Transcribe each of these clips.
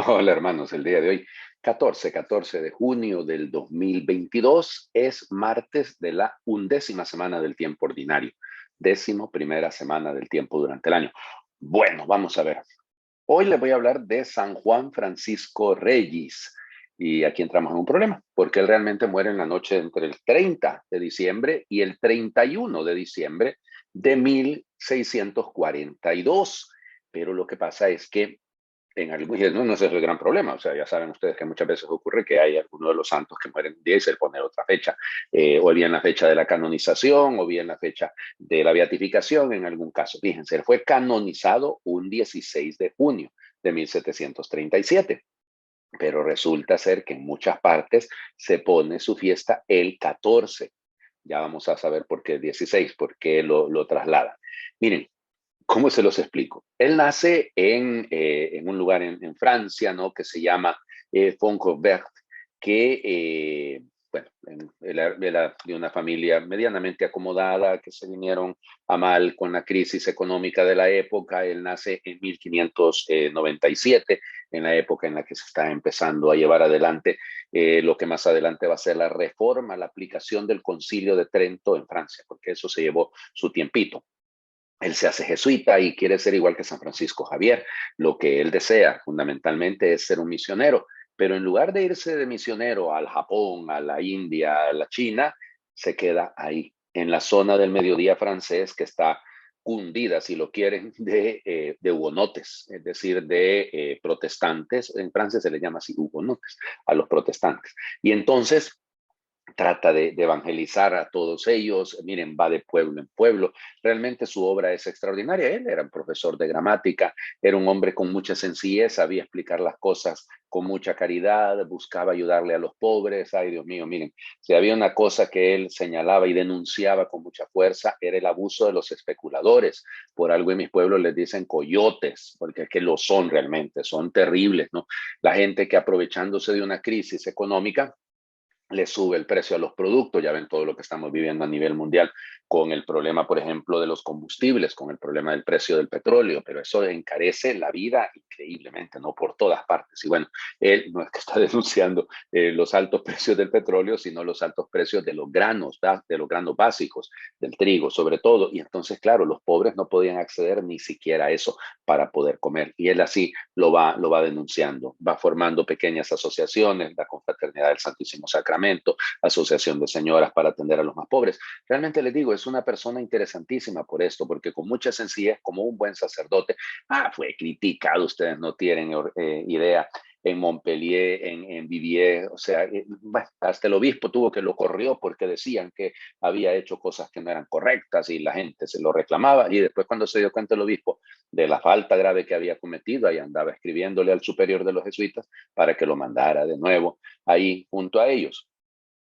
Hola hermanos, el día de hoy, 14 de junio del 2022, es martes de la 11ª semana del tiempo ordinario, 11ª semana del tiempo durante el año. Bueno, vamos a ver. Hoy les voy a hablar de San Juan Francisco Reyes. Y aquí entramos en un problema, porque él realmente muere en la noche entre el 30 de diciembre y el 31 de diciembre de 1642. Pero lo que pasa es que en algún, y no es el gran problema, o sea, ya saben ustedes que muchas veces ocurre que hay algunos de los santos que mueren un día y se le pone otra fecha, o bien la fecha de la canonización, o bien la fecha de la beatificación, en algún caso. Fíjense, él fue canonizado un 16 de junio de 1737, pero resulta ser que en muchas partes se pone su fiesta el 14. Ya vamos a saber por qué el 16, por qué lo trasladan. Miren, ¿cómo se los explico? Él nace en un lugar en Francia, ¿no? Que se llama Fontcouvert, que, bueno, era de una familia medianamente acomodada, que se vinieron a mal con la crisis económica de la época. Él nace en 1597, en la época en la que se está empezando a llevar adelante lo que más adelante va a ser la reforma, la aplicación del Concilio de Trento en Francia, porque eso se llevó su tiempito. Él se hace jesuita y quiere ser igual que San Francisco Javier. Lo que él desea fundamentalmente es ser un misionero, pero en lugar de irse de misionero al Japón, a la India, a la China, se queda ahí, en la zona del mediodía francés que está hundida, si lo quieren, de hugonotes, es decir, de protestantes. En Francia se les llama así hugonotes a los protestantes. Y entonces trata de evangelizar a todos ellos. Miren, va de pueblo en pueblo. Realmente su obra es extraordinaria. Él era un profesor de gramática, era un hombre con mucha sencillez, sabía explicar las cosas con mucha caridad, buscaba ayudarle a los pobres. Ay, Dios mío, miren, si había una cosa que él señalaba y denunciaba con mucha fuerza, era el abuso de los especuladores. Por algo en mis pueblos les dicen coyotes, porque es que lo son realmente, son terribles, ¿no? La gente que aprovechándose de una crisis económica, le sube el precio a los productos. Ya ven todo lo que estamos viviendo a nivel mundial con el problema, por ejemplo, de los combustibles, con el problema del precio del petróleo, pero eso encarece la vida increíblemente, ¿no? Por todas partes. Y bueno, él no es que está denunciando los altos precios del petróleo, sino los altos precios de los granos básicos, del trigo sobre todo. Y entonces, claro, los pobres no podían acceder ni siquiera a eso para poder comer. Y él así lo va denunciando, va formando pequeñas asociaciones, la Confraternidad del Santísimo Sacramento, Asociación de Señoras para atender a los más pobres. Realmente les digo, es una persona interesantísima por esto, porque con mucha sencillez, como un buen sacerdote, fue criticado, ustedes no tienen idea, en Montpellier, en Vivier, o sea, bueno, hasta el obispo tuvo que lo corrió porque decían que había hecho cosas que no eran correctas y la gente se lo reclamaba, y después cuando se dio cuenta el obispo de la falta grave que había cometido, ahí andaba escribiéndole al superior de los jesuitas para que lo mandara de nuevo ahí junto a ellos.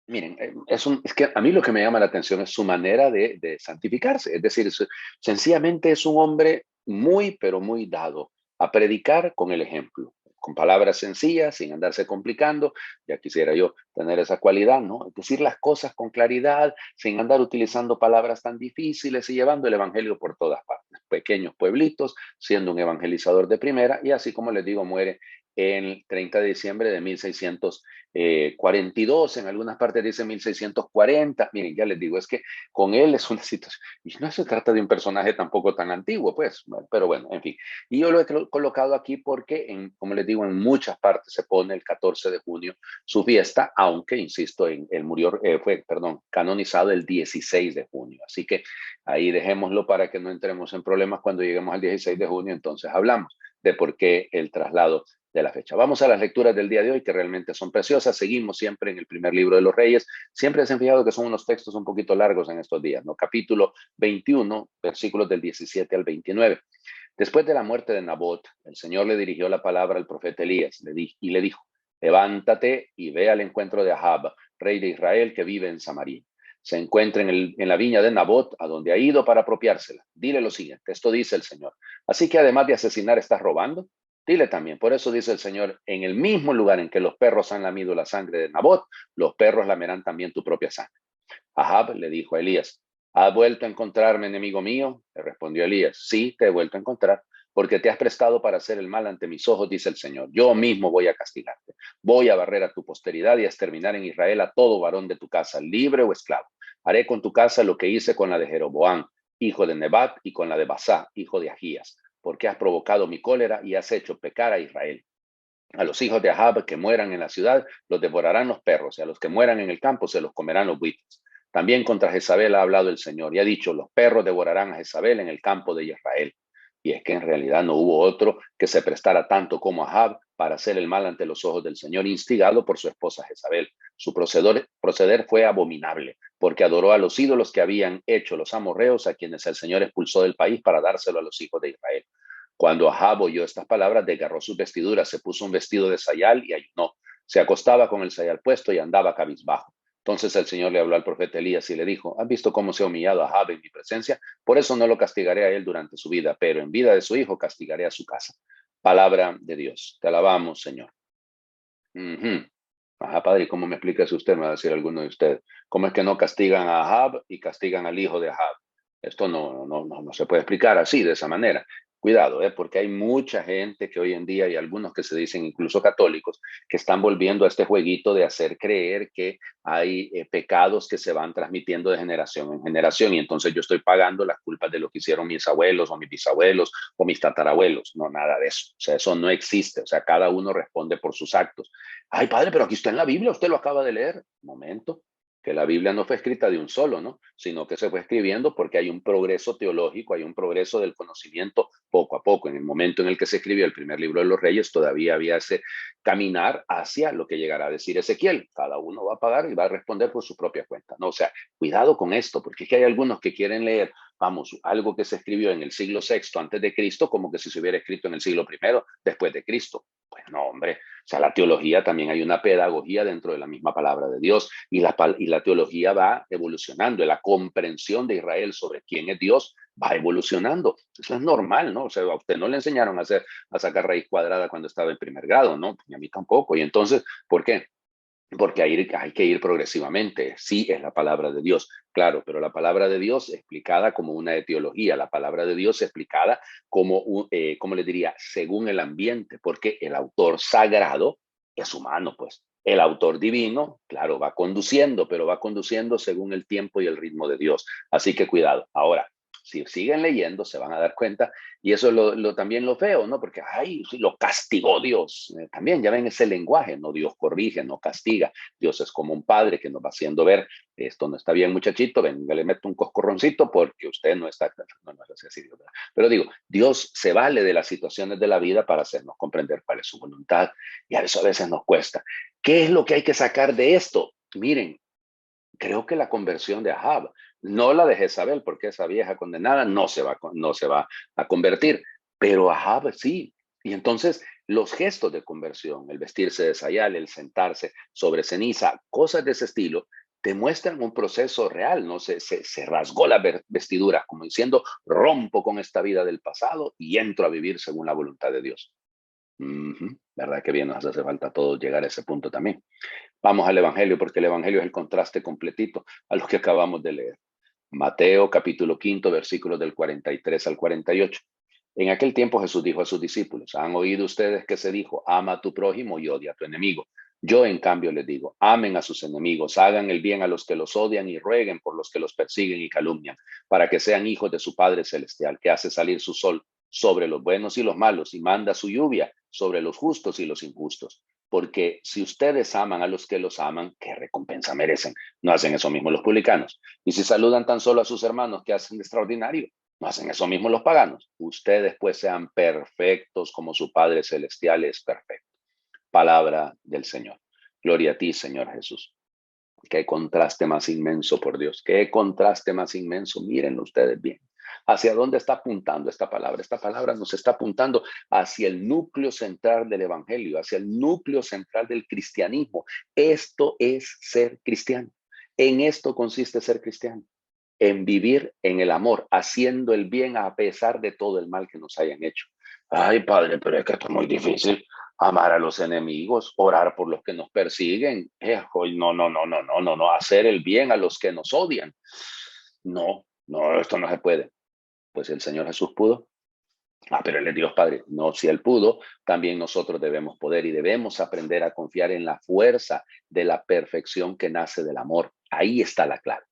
Miren, es que a mí lo que me llama la atención es su manera de santificarse, es decir, sencillamente es un hombre muy, pero muy dado a predicar con el ejemplo, con palabras sencillas, sin andarse complicando. Ya quisiera yo tener esa cualidad, ¿no? Decir las cosas con claridad, sin andar utilizando palabras tan difíciles y llevando el evangelio por todas partes. Pequeños pueblitos, siendo un evangelizador de primera, y así como les digo, muere el 30 de diciembre de 1642, en algunas partes dice 1640. Miren, ya les digo, es que con él es una situación, y no se trata de un personaje tampoco tan antiguo, pues, pero bueno, en fin. Y yo lo he colocado aquí porque, como les digo, en muchas partes se pone el 14 de junio su fiesta, aunque, insisto, él murió, perdón, canonizado el 16 de junio. Así que ahí dejémoslo para que no entremos en problemas cuando lleguemos al 16 de junio, entonces hablamos de por qué el traslado de la fecha. Vamos a las lecturas del día de hoy, que realmente son preciosas. Seguimos siempre en el primer libro de los Reyes. Siempre se han fijado que son unos textos un poquito largos en estos días, ¿no? Capítulo 21, versículos del 17 al 29. Después de la muerte de Nabot, el Señor le dirigió la palabra al profeta Elías y le dijo: levántate y ve al encuentro de Ahab, rey de Israel, que vive en Samaria. Se encuentra en la viña de Nabot, a donde ha ido para apropiársela. Dile lo siguiente: esto dice el Señor. Así que además de asesinar, ¿estás robando? Dile también, por eso dice el Señor: en el mismo lugar en que los perros han lamido la sangre de Nabot, los perros lamerán también tu propia sangre. Ahab le dijo a Elías: ¿has vuelto a encontrarme, enemigo mío? Le respondió Elías: sí, te he vuelto a encontrar. porque te has prestado para hacer el mal ante mis ojos, dice el Señor. Yo mismo voy a castigarte. Voy a barrer a tu posteridad y a exterminar en Israel a todo varón de tu casa, libre o esclavo. Haré con tu casa lo que hice con la de Jeroboam, hijo de Nebat, y con la de Basá, hijo de Agías, porque has provocado mi cólera y has hecho pecar a Israel. A los hijos de Ahab que mueran en la ciudad los devorarán los perros, y a los que mueran en el campo se los comerán los buitres. También contra Jezabel ha hablado el Señor y ha dicho, los perros devorarán a Jezabel en el campo de Israel. Y es que en realidad no hubo otro que se prestara tanto como Ahab para hacer el mal ante los ojos del Señor, instigado por su esposa Jezabel. Su proceder fue abominable, porque adoró a los ídolos que habían hecho los amorreos, a quienes el Señor expulsó del país para dárselo a los hijos de Israel. Cuando Ahab oyó estas palabras, desgarró sus vestiduras, se puso un vestido de sayal y ayunó. Se acostaba con el sayal puesto y andaba cabizbajo. Entonces el Señor le habló al profeta Elías y le dijo, ¿has visto cómo se ha humillado Ahab en mi presencia? Por eso no lo castigaré a él durante su vida, pero en vida de su hijo castigaré a su casa. Palabra de Dios. Te alabamos, Señor. Ajá, padre, ¿y cómo me explica eso usted? Me va a decir alguno de ustedes. ¿Cómo es que no castigan a Ahab y castigan al hijo de Ahab? Esto no se puede explicar así, de esa manera. Cuidado, porque hay mucha gente que hoy en día, y algunos que se dicen incluso católicos, que están volviendo a este jueguito de hacer creer que hay pecados que se van transmitiendo de generación en generación, y entonces yo estoy pagando las culpas de lo que hicieron mis abuelos o mis bisabuelos o mis tatarabuelos. No, nada de eso. O sea, eso no existe. O sea, cada uno responde por sus actos. Ay, padre, pero aquí está en la Biblia, usted lo acaba de leer. Momento, que la Biblia no fue escrita de un solo, ¿no? Sino que se fue escribiendo porque hay un progreso teológico, hay un progreso del conocimiento poco a poco. En el momento en el que se escribió el primer libro de los Reyes, todavía había ese caminar hacia lo que llegará a decir Ezequiel. Cada uno va a pagar y va a responder por su propia cuenta, ¿no? O sea, cuidado con esto, porque es que hay algunos que quieren leer, vamos, algo que se escribió en el siglo VI antes de Cristo, como que si se hubiera escrito en el siglo I después de Cristo. Pues no, hombre. O sea, la teología también hay una pedagogía dentro de la misma palabra de Dios y la teología va evolucionando. La comprensión de Israel sobre quién es Dios va evolucionando. Eso es normal, ¿no? O sea, a usted no le enseñaron a sacar raíz cuadrada cuando estaba en primer grado, ¿no? Y a mí tampoco. Y entonces, ¿por qué? Porque hay que ir progresivamente. Sí, es la palabra de Dios, claro, pero la palabra de Dios explicada como una etiología, la palabra de Dios explicada como, ¿cómo le diría? Según el ambiente, porque el autor sagrado es humano, pues. El autor divino, claro, va conduciendo, pero va conduciendo según el tiempo y el ritmo de Dios. Así que cuidado. Ahora, si siguen leyendo, se van a dar cuenta, y eso también lo feo, ¿no? Porque, ay, sí, lo castigó Dios. También ya ven ese lenguaje, ¿no? Dios corrige, no castiga. Dios es como un padre que nos va haciendo ver, esto no está bien, muchachito, venga, le meto un coscorroncito porque usted no está, no es así, ¿verdad? Pero digo, Dios se vale de las situaciones de la vida para hacernos comprender cuál es su voluntad, y a eso a veces nos cuesta. ¿Qué es lo que hay que sacar de esto? Miren, creo que la conversión de Ahab, no la de Jezabel, porque esa vieja condenada no se va a convertir, pero Ahab sí. Y entonces los gestos de conversión, el vestirse de sayal, el sentarse sobre ceniza, cosas de ese estilo, demuestran un proceso real, ¿no? Se rasgó la vestidura, como diciendo, rompo con esta vida del pasado y entro a vivir según la voluntad de Dios. ¿Verdad que bien nos hace falta a todos llegar a ese punto también? Vamos al Evangelio, porque el Evangelio es el contraste completito a lo que acabamos de leer. Mateo capítulo 5, versículos del 43 al 48. En aquel tiempo Jesús dijo a sus discípulos, ¿han oído ustedes que se dijo, ama a tu prójimo y odia a tu enemigo? Yo en cambio les digo, amen a sus enemigos, hagan el bien a los que los odian y rueguen por los que los persiguen y calumnian, para que sean hijos de su Padre Celestial, que hace salir su sol sobre los buenos y los malos y manda su lluvia sobre los justos y los injustos. Porque si ustedes aman a los que los aman, ¿qué recompensa merecen? ¿No hacen eso mismo los publicanos? Y si saludan tan solo a sus hermanos, ¿qué hacen de extraordinario? ¿No hacen eso mismo los paganos? Ustedes pues sean perfectos como su Padre Celestial es perfecto. Palabra del Señor. Gloria a ti, Señor Jesús. Qué contraste más inmenso, por Dios. Qué contraste más inmenso. Mírenlo ustedes bien. ¿Hacia dónde está apuntando esta palabra? Esta palabra nos está apuntando hacia el núcleo central del evangelio, hacia el núcleo central del cristianismo. Esto es ser cristiano. En esto consiste ser cristiano. En vivir en el amor, haciendo el bien a pesar de todo el mal que nos hayan hecho. Ay, padre, pero es que esto es muy difícil. Amar a los enemigos, orar por los que nos persiguen. No. Hacer el bien a los que nos odian. No, esto no se puede. Pues el Señor Jesús pudo. Ah, pero Él es Dios Padre. No, si Él pudo, también nosotros debemos poder y debemos aprender a confiar en la fuerza de la perfección que nace del amor. Ahí está la clave.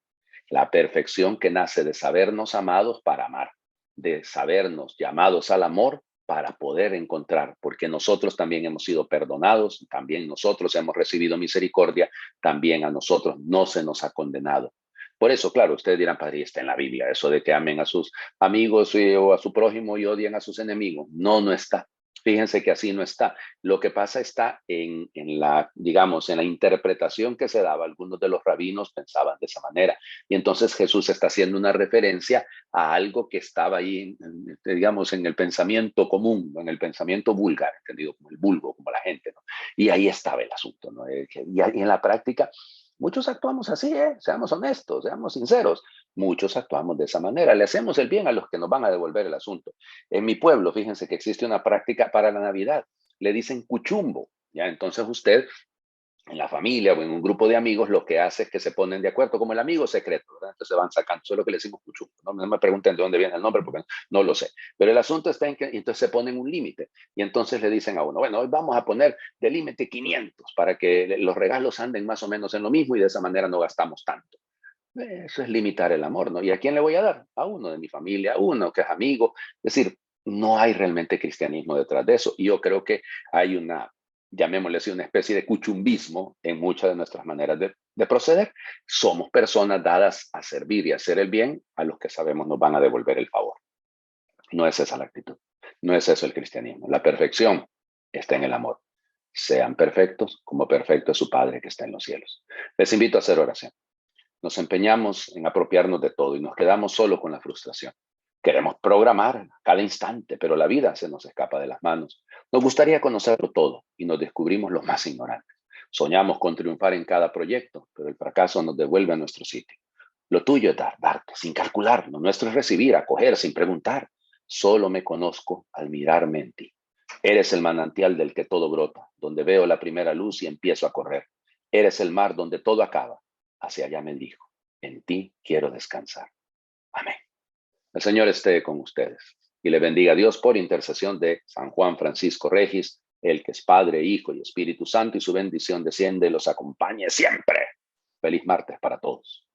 La perfección que nace de sabernos amados para amar, de sabernos llamados al amor para poder encontrar, porque nosotros también hemos sido perdonados, también nosotros hemos recibido misericordia, también a nosotros no se nos ha condenado. Por eso, claro, ustedes dirán, padre, está en la Biblia, eso de que amen a sus amigos o a su prójimo y odien a sus enemigos. No, no está. Fíjense que así no está. Lo que pasa está en la, digamos, en la interpretación que se daba. Algunos de los rabinos pensaban de esa manera. Y entonces Jesús está haciendo una referencia a algo que estaba ahí, digamos, en el pensamiento común, en el pensamiento vulgar, entendido como el vulgo, como la gente, ¿no? Y ahí estaba el asunto, ¿no? Y en la práctica, muchos actuamos así, ¿eh? Seamos honestos, seamos sinceros. Muchos actuamos de esa manera. Le hacemos el bien a los que nos van a devolver el asunto. En mi pueblo, fíjense que existe una práctica para la Navidad. Le dicen cuchumbo, ¿ya? Entonces usted en la familia o en un grupo de amigos, lo que hace es que se ponen de acuerdo, como el amigo secreto, ¿verdad? Entonces se van sacando, eso es lo que le decimos cuchumbo, ¿no? No me pregunten de dónde viene el nombre porque no lo sé. Pero el asunto está en que entonces se ponen un límite y entonces le dicen a uno, bueno, hoy vamos a poner de límite 500 para que los regalos anden más o menos en lo mismo y de esa manera no gastamos tanto. Eso es limitar el amor, ¿no? ¿Y a quién le voy a dar? A uno de mi familia, a uno que es amigo. Es decir, no hay realmente cristianismo detrás de eso. Y yo creo que hay una, llamémosle así, una especie de cuchumbismo en muchas de nuestras maneras de proceder. Somos personas dadas a servir y a hacer el bien a los que sabemos nos van a devolver el favor. No es esa la actitud. No es eso el cristianismo. La perfección está en el amor. Sean perfectos como perfecto es su Padre que está en los cielos. Les invito a hacer oración. Nos empeñamos en apropiarnos de todo y nos quedamos solo con la frustración. Queremos programar cada instante, pero la vida se nos escapa de las manos. Nos gustaría conocerlo todo y nos descubrimos los más ignorantes. Soñamos con triunfar en cada proyecto, pero el fracaso nos devuelve a nuestro sitio. Lo tuyo es dar, darte, sin calcular. Lo nuestro es recibir, acoger, sin preguntar. Solo me conozco al mirarme en ti. Eres el manantial del que todo brota, donde veo la primera luz y empiezo a correr. Eres el mar donde todo acaba. Hacia allá me dijo, en ti quiero descansar. Amén. El Señor esté con ustedes y le bendiga a Dios por intercesión de San Juan Francisco Regis, el que es Padre, Hijo y Espíritu Santo, y su bendición desciende y los acompañe siempre. Feliz martes para todos.